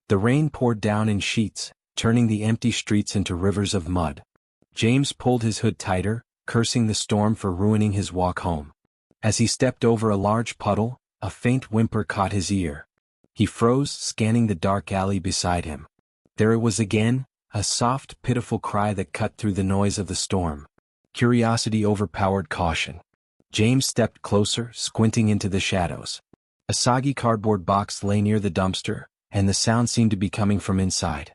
The rain poured down in sheets, turning the empty streets into rivers of mud. James pulled his hood tighter, cursing the storm for ruining his walk home. As he stepped over a large puddle, a faint whimper caught his ear. He froze, scanning the dark alley beside him. There it was again, a soft, pitiful cry that cut through the noise of the storm. Curiosity overpowered caution. James stepped closer, squinting into the shadows. A soggy cardboard box lay near the dumpster, and the sound seemed to be coming from inside.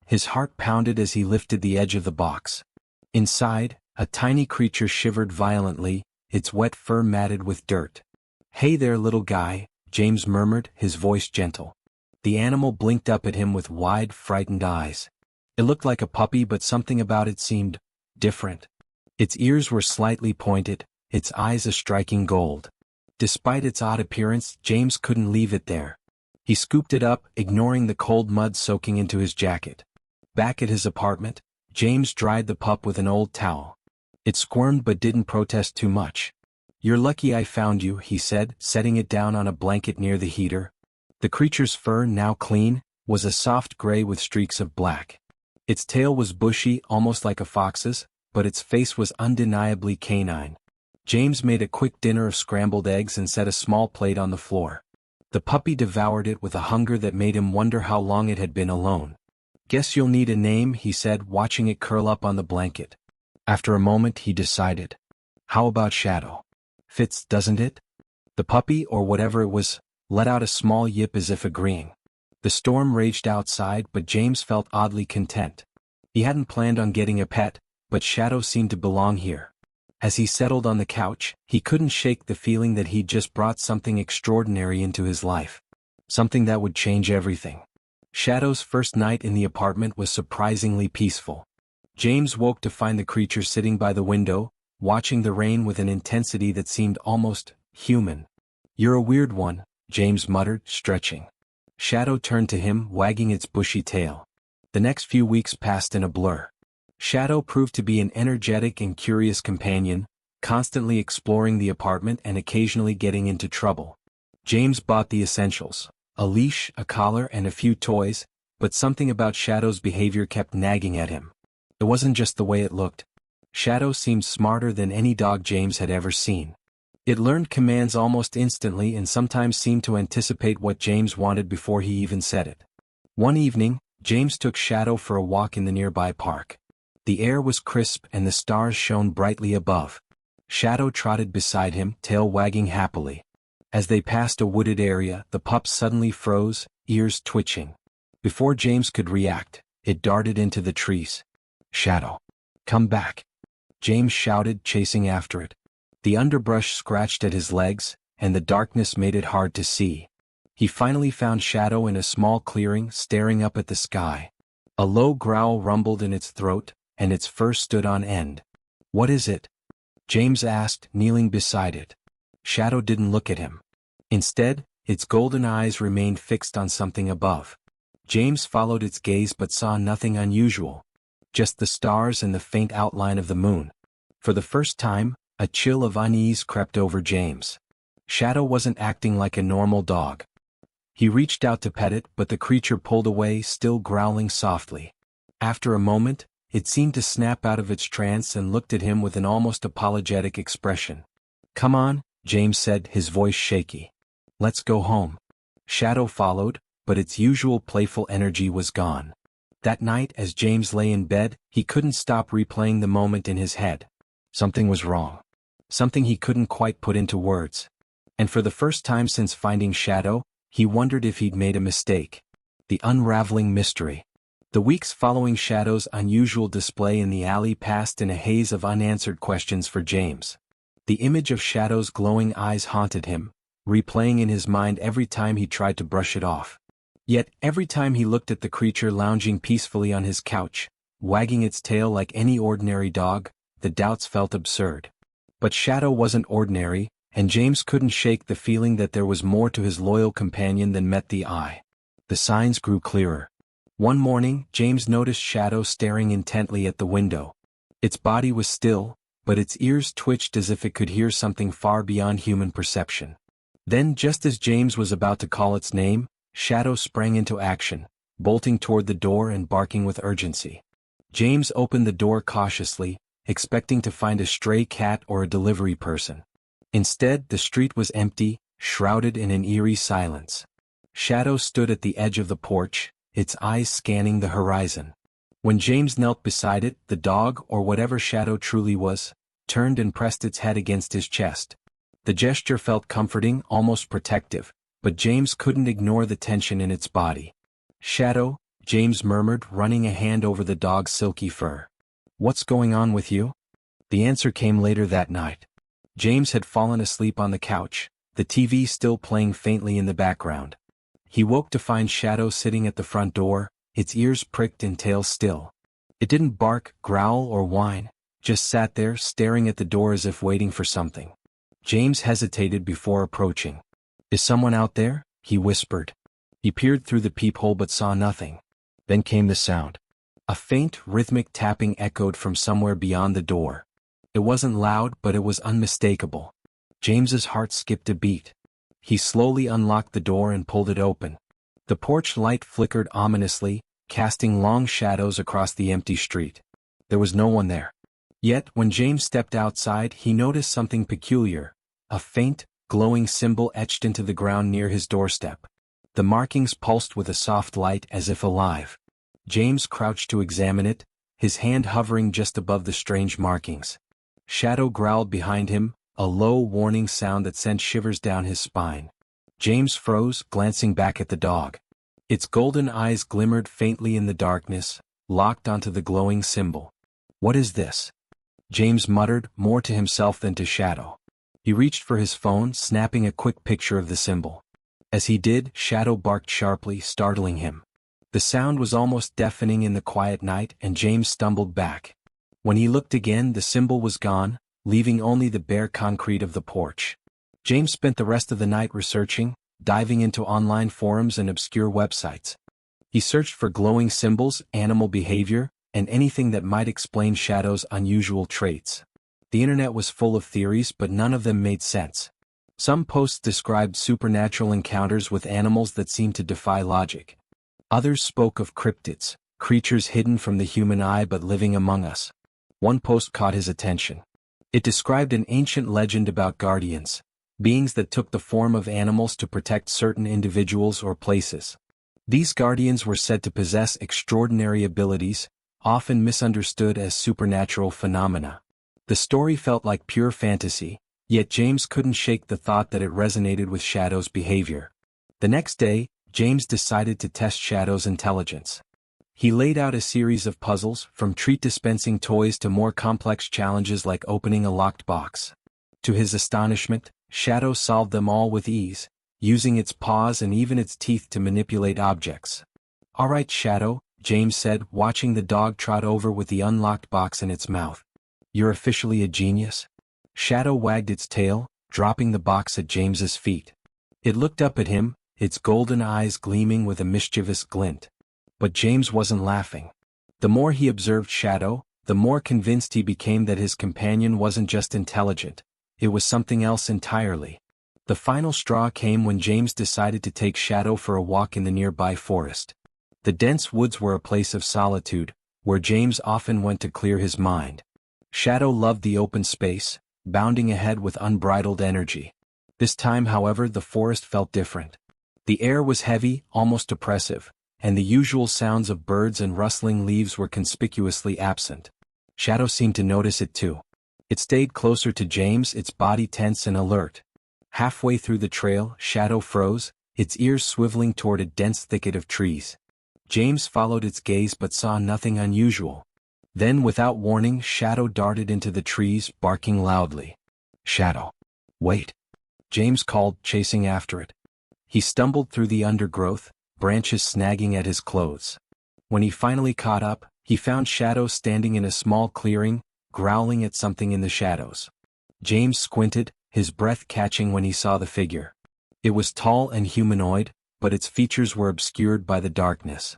His heart pounded as he lifted the edge of the box. Inside, a tiny creature shivered violently, its wet fur matted with dirt. "Hey there, little guy," James murmured, his voice gentle. The animal blinked up at him with wide, frightened eyes. It looked like a puppy, but something about it seemed different. Its ears were slightly pointed, its eyes a striking gold. Despite its odd appearance, James couldn't leave it there. He scooped it up, ignoring the cold mud soaking into his jacket. Back at his apartment, James dried the pup with an old towel. It squirmed but didn't protest too much. "You're lucky I found you," he said, setting it down on a blanket near the heater. The creature's fur, now clean, was a soft gray with streaks of black. Its tail was bushy, almost like a fox's, but its face was undeniably canine. James made a quick dinner of scrambled eggs and set a small plate on the floor. The puppy devoured it with a hunger that made him wonder how long it had been alone. "Guess you'll need a name," he said, watching it curl up on the blanket. After a moment he decided. "How about Shadow? Fits, doesn't it?" The puppy, or whatever it was, let out a small yip as if agreeing. The storm raged outside, but James felt oddly content. He hadn't planned on getting a pet, but Shadow seemed to belong here. As he settled on the couch, he couldn't shake the feeling that he'd just brought something extraordinary into his life. Something that would change everything. Shadow's first night in the apartment was surprisingly peaceful. James woke to find the creature sitting by the window, watching the rain with an intensity that seemed almost human. "You're a weird one," James muttered, stretching. Shadow turned to him, wagging its bushy tail. The next few weeks passed in a blur. Shadow proved to be an energetic and curious companion, constantly exploring the apartment and occasionally getting into trouble. James bought the essentials: a leash, a collar, and a few toys, but something about Shadow's behavior kept nagging at him. It wasn't just the way it looked. Shadow seemed smarter than any dog James had ever seen. It learned commands almost instantly and sometimes seemed to anticipate what James wanted before he even said it. One evening, James took Shadow for a walk in the nearby park. The air was crisp and the stars shone brightly above. Shadow trotted beside him, tail wagging happily. As they passed a wooded area, the pup suddenly froze, ears twitching. Before James could react, it darted into the trees. "Shadow, come back!" James shouted, chasing after it. The underbrush scratched at his legs, and the darkness made it hard to see. He finally found Shadow in a small clearing, staring up at the sky. A low growl rumbled in its throat, and its fur stood on end. "What is it?" James asked, kneeling beside it. Shadow didn't look at him. Instead, its golden eyes remained fixed on something above. James followed its gaze but saw nothing unusual. Just the stars and the faint outline of the moon. For the first time, a chill of unease crept over James. Shadow wasn't acting like a normal dog. He reached out to pet it, but the creature pulled away, still growling softly. After a moment, it seemed to snap out of its trance and looked at him with an almost apologetic expression. "Come on," James said, his voice shaky. "Let's go home." Shadow followed, but its usual playful energy was gone. That night, as James lay in bed, he couldn't stop replaying the moment in his head. Something was wrong. Something he couldn't quite put into words. And for the first time since finding Shadow, he wondered if he'd made a mistake. The unraveling mystery. The weeks following Shadow's unusual display in the alley passed in a haze of unanswered questions for James. The image of Shadow's glowing eyes haunted him, replaying in his mind every time he tried to brush it off. Yet, every time he looked at the creature lounging peacefully on his couch, wagging its tail like any ordinary dog, the doubts felt absurd. But Shadow wasn't ordinary, and James couldn't shake the feeling that there was more to his loyal companion than met the eye. The signs grew clearer. One morning, James noticed Shadow staring intently at the window. Its body was still, but its ears twitched as if it could hear something far beyond human perception. Then, just as James was about to call its name, Shadow sprang into action, bolting toward the door and barking with urgency. James opened the door cautiously, expecting to find a stray cat or a delivery person. Instead, the street was empty, shrouded in an eerie silence. Shadow stood at the edge of the porch, its eyes scanning the horizon. When James knelt beside it, the dog, or whatever Shadow truly was, turned and pressed its head against his chest. The gesture felt comforting, almost protective, but James couldn't ignore the tension in its body. "Shadow," James murmured, running a hand over the dog's silky fur. "What's going on with you?" The answer came later that night. James had fallen asleep on the couch, the TV still playing faintly in the background. He woke to find Shadow sitting at the front door, its ears pricked and tail still. It didn't bark, growl, or whine, just sat there staring at the door as if waiting for something. James hesitated before approaching. "Is someone out there?" he whispered. He peered through the peephole but saw nothing. Then came the sound. A faint, rhythmic tapping echoed from somewhere beyond the door. It wasn't loud, but it was unmistakable. James's heart skipped a beat. He slowly unlocked the door and pulled it open. The porch light flickered ominously, casting long shadows across the empty street. There was no one there. Yet, when James stepped outside, he noticed something peculiar, a faint, glowing symbol etched into the ground near his doorstep. The markings pulsed with a soft light as if alive. James crouched to examine it, his hand hovering just above the strange markings. Shadow growled behind him, a low warning sound that sent shivers down his spine. James froze, glancing back at the dog. Its golden eyes glimmered faintly in the darkness, locked onto the glowing symbol. "What is this?" James muttered, more to himself than to Shadow. He reached for his phone, snapping a quick picture of the symbol. As he did, Shadow barked sharply, startling him. The sound was almost deafening in the quiet night, and James stumbled back. When he looked again, the symbol was gone, leaving only the bare concrete of the porch. James spent the rest of the night researching, diving into online forums and obscure websites. He searched for glowing symbols, animal behavior, and anything that might explain Shadow's unusual traits. The internet was full of theories, but none of them made sense. Some posts described supernatural encounters with animals that seemed to defy logic. Others spoke of cryptids, creatures hidden from the human eye but living among us. One post caught his attention. It described an ancient legend about guardians, beings that took the form of animals to protect certain individuals or places. These guardians were said to possess extraordinary abilities, often misunderstood as supernatural phenomena. The story felt like pure fantasy, yet James couldn't shake the thought that it resonated with Shadow's behavior. The next day, James decided to test Shadow's intelligence. He laid out a series of puzzles, from treat-dispensing toys to more complex challenges like opening a locked box. To his astonishment, Shadow solved them all with ease, using its paws and even its teeth to manipulate objects. "All right, Shadow," James said, watching the dog trot over with the unlocked box in its mouth. "You're officially a genius?" Shadow wagged its tail, dropping the box at James's feet. It looked up at him, its golden eyes gleaming with a mischievous glint. But James wasn't laughing. The more he observed Shadow, the more convinced he became that his companion wasn't just intelligent, it was something else entirely. The final straw came when James decided to take Shadow for a walk in the nearby forest. The dense woods were a place of solitude, where James often went to clear his mind. Shadow loved the open space, bounding ahead with unbridled energy. This time, however, the forest felt different. The air was heavy, almost oppressive, and the usual sounds of birds and rustling leaves were conspicuously absent. Shadow seemed to notice it too. It stayed closer to James, its body tense and alert. Halfway through the trail, Shadow froze, its ears swiveling toward a dense thicket of trees. James followed its gaze but saw nothing unusual. Then, without warning, Shadow darted into the trees, barking loudly. "Shadow! Wait!" James called, chasing after it. He stumbled through the undergrowth, branches snagging at his clothes. When he finally caught up, he found Shadow standing in a small clearing, growling at something in the shadows. James squinted, his breath catching when he saw the figure. It was tall and humanoid, but its features were obscured by the darkness.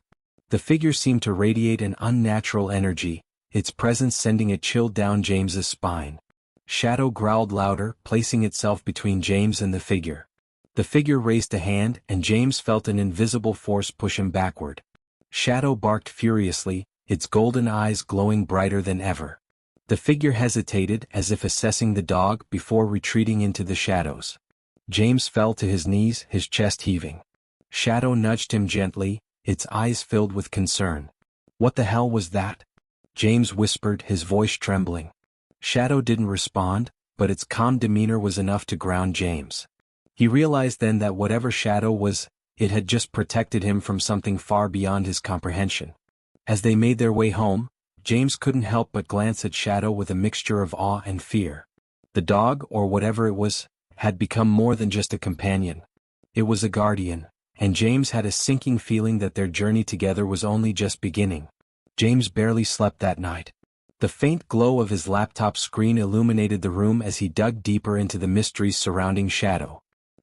The figure seemed to radiate an unnatural energy, its presence sending a chill down James's spine. Shadow growled louder, placing itself between James and the figure. The figure raised a hand, and James felt an invisible force push him backward. Shadow barked furiously, its golden eyes glowing brighter than ever. The figure hesitated as if assessing the dog before retreating into the shadows. James fell to his knees, his chest heaving. Shadow nudged him gently, its eyes filled with concern. "What the hell was that?" James whispered, his voice trembling. Shadow didn't respond, but its calm demeanor was enough to ground James. He realized then that whatever Shadow was, it had just protected him from something far beyond his comprehension. As they made their way home, James couldn't help but glance at Shadow with a mixture of awe and fear. The dog, or whatever it was, had become more than just a companion. It was a guardian, and James had a sinking feeling that their journey together was only just beginning. James barely slept that night. The faint glow of his laptop screen illuminated the room as he dug deeper into the mysteries surrounding Shadow.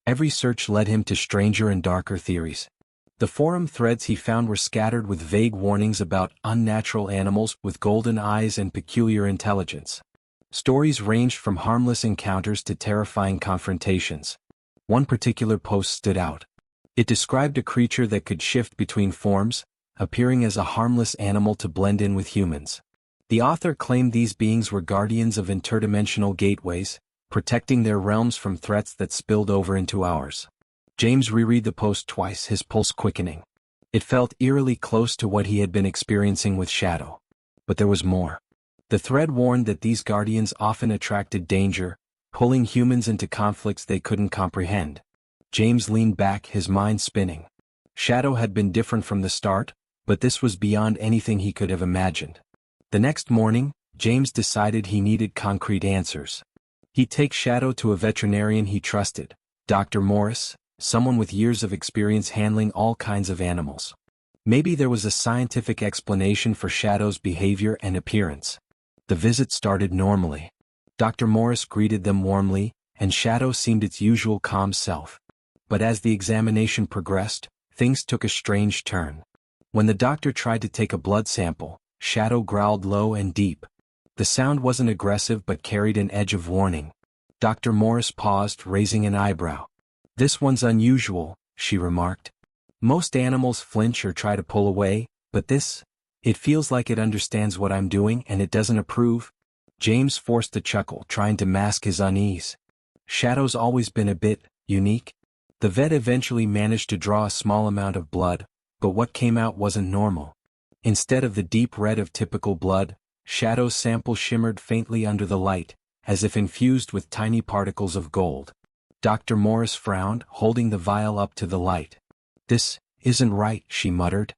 Every search led him to stranger and darker theories. The forum threads he found were scattered with vague warnings about unnatural animals with golden eyes and peculiar intelligence. Stories ranged from harmless encounters to terrifying confrontations. One particular post stood out. It described a creature that could shift between forms, appearing as a harmless animal to blend in with humans. The author claimed these beings were guardians of interdimensional gateways, protecting their realms from threats that spilled over into ours. James reread the post twice, his pulse quickening. It felt eerily close to what he had been experiencing with Shadow. But there was more. The thread warned that these guardians often attracted danger, pulling humans into conflicts they couldn't comprehend. James leaned back, his mind spinning. Shadow had been different from the start, but this was beyond anything he could have imagined. The next morning, James decided he needed concrete answers. He'd take Shadow to a veterinarian he trusted, Dr. Morris, someone with years of experience handling all kinds of animals. Maybe there was a scientific explanation for Shadow's behavior and appearance. The visit started normally. Dr. Morris greeted them warmly, and Shadow seemed its usual calm self. But as the examination progressed, things took a strange turn. When the doctor tried to take a blood sample, Shadow growled low and deep. The sound wasn't aggressive but carried an edge of warning. Dr. Morris paused, raising an eyebrow. "This one's unusual," she remarked. "Most animals flinch or try to pull away, but this, it feels like it understands what I'm doing and it doesn't approve." James forced a chuckle, trying to mask his unease. Shadow's always been a bit unique. The vet eventually managed to draw a small amount of blood, but what came out wasn't normal. Instead of the deep red of typical blood, Shadow's sample shimmered faintly under the light, as if infused with tiny particles of gold. Dr. Morris frowned, holding the vial up to the light. "This isn't right," she muttered.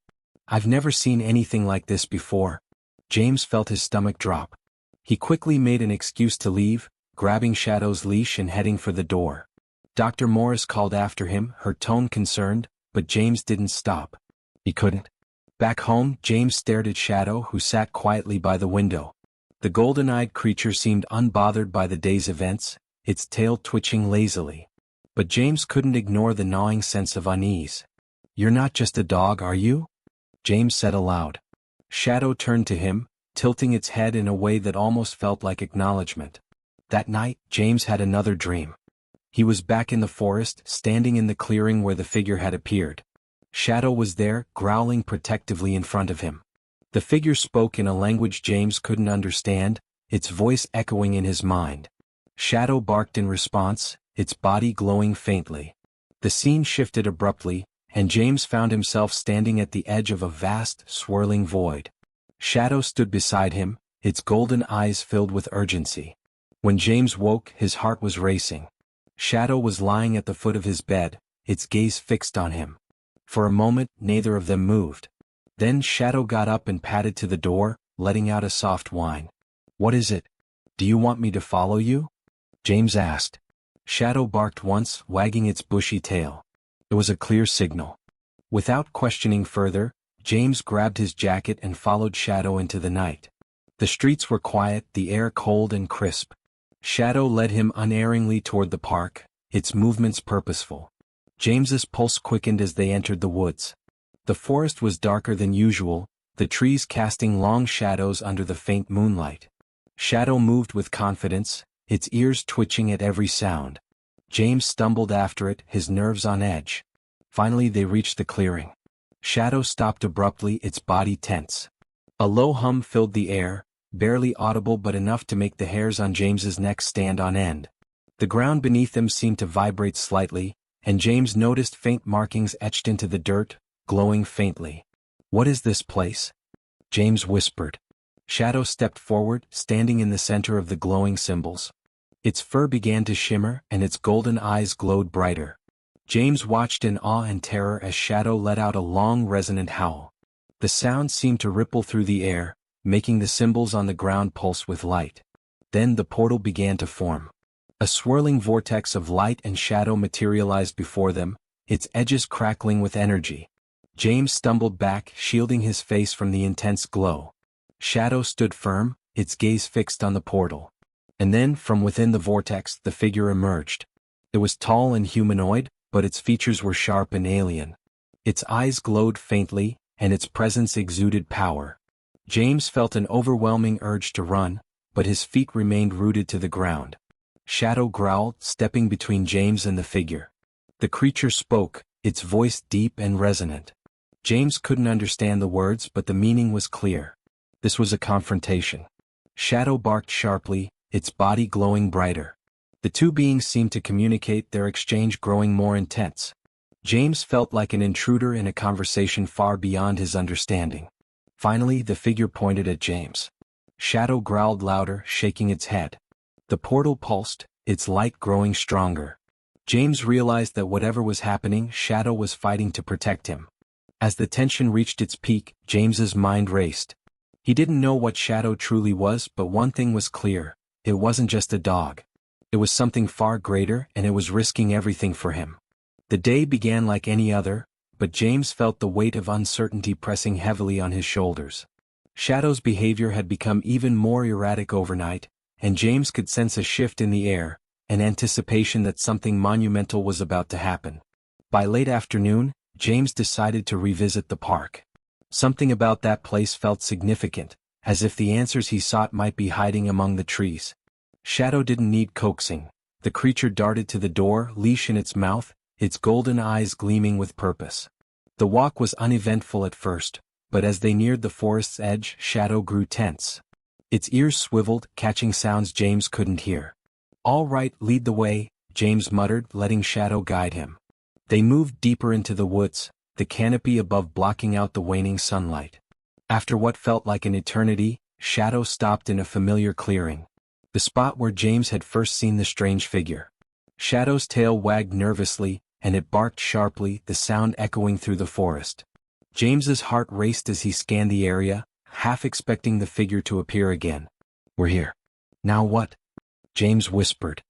"I've never seen anything like this before." James felt his stomach drop. He quickly made an excuse to leave, grabbing Shadow's leash and heading for the door. Dr. Morris called after him, her tone concerned, but James didn't stop. He couldn't. Back home, James stared at Shadow, who sat quietly by the window. The golden-eyed creature seemed unbothered by the day's events, its tail twitching lazily. But James couldn't ignore the gnawing sense of unease. "You're not just a dog, are you?" James said aloud. Shadow turned to him, tilting its head in a way that almost felt like acknowledgement. That night, James had another dream. He was back in the forest, standing in the clearing where the figure had appeared. Shadow was there, growling protectively in front of him. The figure spoke in a language James couldn't understand, its voice echoing in his mind. Shadow barked in response, its body glowing faintly. The scene shifted abruptly, and James found himself standing at the edge of a vast, swirling void. Shadow stood beside him, its golden eyes filled with urgency. When James woke, his heart was racing. Shadow was lying at the foot of his bed, its gaze fixed on him. For a moment, neither of them moved. Then Shadow got up and padded to the door, letting out a soft whine. "What is it? Do you want me to follow you?" James asked. Shadow barked once, wagging its bushy tail. It was a clear signal. Without questioning further, James grabbed his jacket and followed Shadow into the night. The streets were quiet, the air cold and crisp. Shadow led him unerringly toward the park, its movements purposeful. James's pulse quickened as they entered the woods. The forest was darker than usual, the trees casting long shadows under the faint moonlight. Shadow moved with confidence, its ears twitching at every sound. James stumbled after it, his nerves on edge. Finally they reached the clearing. Shadow stopped abruptly, its body tense. A low hum filled the air, barely audible but enough to make the hairs on James's neck stand on end. The ground beneath them seemed to vibrate slightly, and James noticed faint markings etched into the dirt, glowing faintly. "What is this place?" James whispered. Shadow stepped forward, standing in the center of the glowing symbols. Its fur began to shimmer, and its golden eyes glowed brighter. James watched in awe and terror as Shadow let out a long, resonant howl. The sound seemed to ripple through the air, making the symbols on the ground pulse with light. Then the portal began to form. A swirling vortex of light and shadow materialized before them, its edges crackling with energy. James stumbled back, shielding his face from the intense glow. Shadow stood firm, its gaze fixed on the portal. And then, from within the vortex, the figure emerged. It was tall and humanoid, but its features were sharp and alien. Its eyes glowed faintly, and its presence exuded power. James felt an overwhelming urge to run, but his feet remained rooted to the ground. Shadow growled, stepping between James and the figure. The creature spoke, its voice deep and resonant. James couldn't understand the words, but the meaning was clear. This was a confrontation. Shadow barked sharply, its body glowing brighter. The two beings seemed to communicate, their exchange growing more intense. James felt like an intruder in a conversation far beyond his understanding. Finally, the figure pointed at James. Shadow growled louder, shaking its head. The portal pulsed, its light growing stronger. James realized that whatever was happening, Shadow was fighting to protect him. As the tension reached its peak, James's mind raced. He didn't know what Shadow truly was, but one thing was clear: it wasn't just a dog. It was something far greater, and it was risking everything for him. The day began like any other, but James felt the weight of uncertainty pressing heavily on his shoulders. Shadow's behavior had become even more erratic overnight, and James could sense a shift in the air, an anticipation that something monumental was about to happen. By late afternoon, James decided to revisit the park. Something about that place felt significant, as if the answers he sought might be hiding among the trees. Shadow didn't need coaxing. The creature darted to the door, leash in its mouth, its golden eyes gleaming with purpose. The walk was uneventful at first, but as they neared the forest's edge, Shadow grew tense. Its ears swiveled, catching sounds James couldn't hear. "All right, lead the way," James muttered, letting Shadow guide him. They moved deeper into the woods, the canopy above blocking out the waning sunlight. After what felt like an eternity, Shadow stopped in a familiar clearing. The spot where James had first seen the strange figure. Shadow's tail wagged nervously, and it barked sharply, the sound echoing through the forest. James's heart raced as he scanned the area, half expecting the figure to appear again. "We're here. Now what?" James whispered.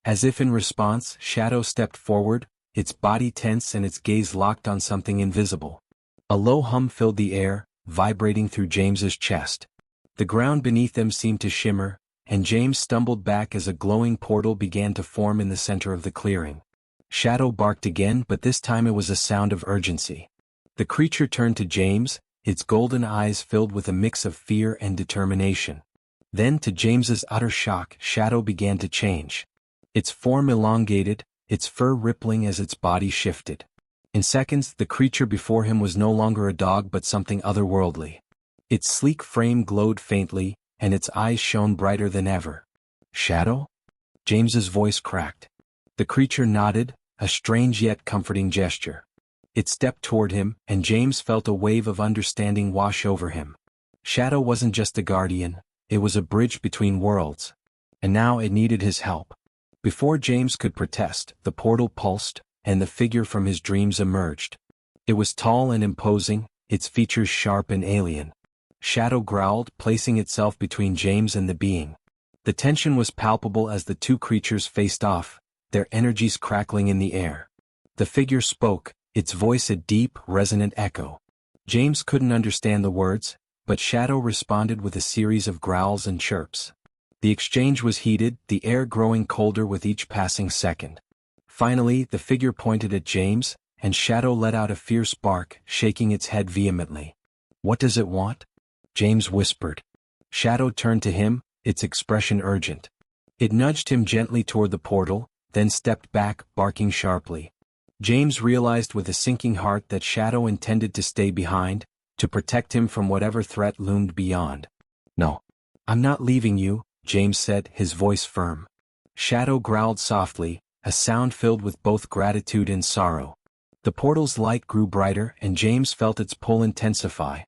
As if in response, Shadow stepped forward, its body tense and its gaze locked on something invisible. A low hum filled the air, vibrating through James's chest. The ground beneath them seemed to shimmer, and James stumbled back as a glowing portal began to form in the center of the clearing. Shadow barked again, but this time it was a sound of urgency. The creature turned to James, its golden eyes filled with a mix of fear and determination. Then, to James's utter shock, Shadow began to change. Its form elongated, its fur rippling as its body shifted. In seconds, the creature before him was no longer a dog but something otherworldly. Its sleek frame glowed faintly, and its eyes shone brighter than ever. "Shadow?" James's voice cracked. The creature nodded, a strange yet comforting gesture. It stepped toward him, and James felt a wave of understanding wash over him. Shadow wasn't just a guardian, it was a bridge between worlds. And now it needed his help. Before James could protest, the portal pulsed, and the figure from his dreams emerged. It was tall and imposing, its features sharp and alien. Shadow growled, placing itself between James and the being. The tension was palpable as the two creatures faced off, their energies crackling in the air. The figure spoke, its voice a deep, resonant echo. James couldn't understand the words, but Shadow responded with a series of growls and chirps. The exchange was heated, the air growing colder with each passing second. Finally, the figure pointed at James, and Shadow let out a fierce bark, shaking its head vehemently. "What does it want?" James whispered. Shadow turned to him, its expression urgent. It nudged him gently toward the portal, then stepped back, barking sharply. James realized with a sinking heart that Shadow intended to stay behind, to protect him from whatever threat loomed beyond. "No. I'm not leaving you," James said, his voice firm. Shadow growled softly, a sound filled with both gratitude and sorrow. The portal's light grew brighter and James felt its pull intensify.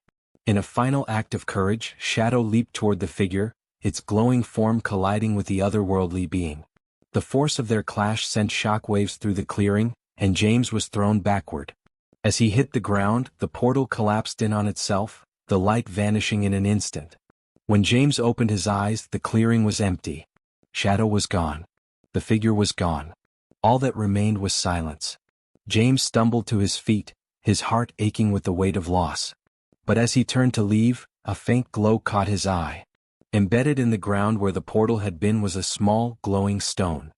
In a final act of courage, Shadow leaped toward the figure, its glowing form colliding with the otherworldly being. The force of their clash sent shockwaves through the clearing, and James was thrown backward. As he hit the ground, the portal collapsed in on itself, the light vanishing in an instant. When James opened his eyes, the clearing was empty. Shadow was gone. The figure was gone. All that remained was silence. James stumbled to his feet, his heart aching with the weight of loss. But as he turned to leave, a faint glow caught his eye. Embedded in the ground where the portal had been was a small, glowing stone.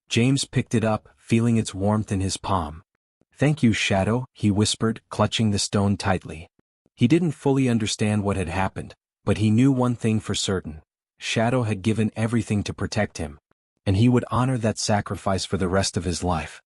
James picked it up, feeling its warmth in his palm. "Thank you, Shadow," he whispered, clutching the stone tightly. He didn't fully understand what had happened, but he knew one thing for certain. Shadow had given everything to protect him, and he would honor that sacrifice for the rest of his life.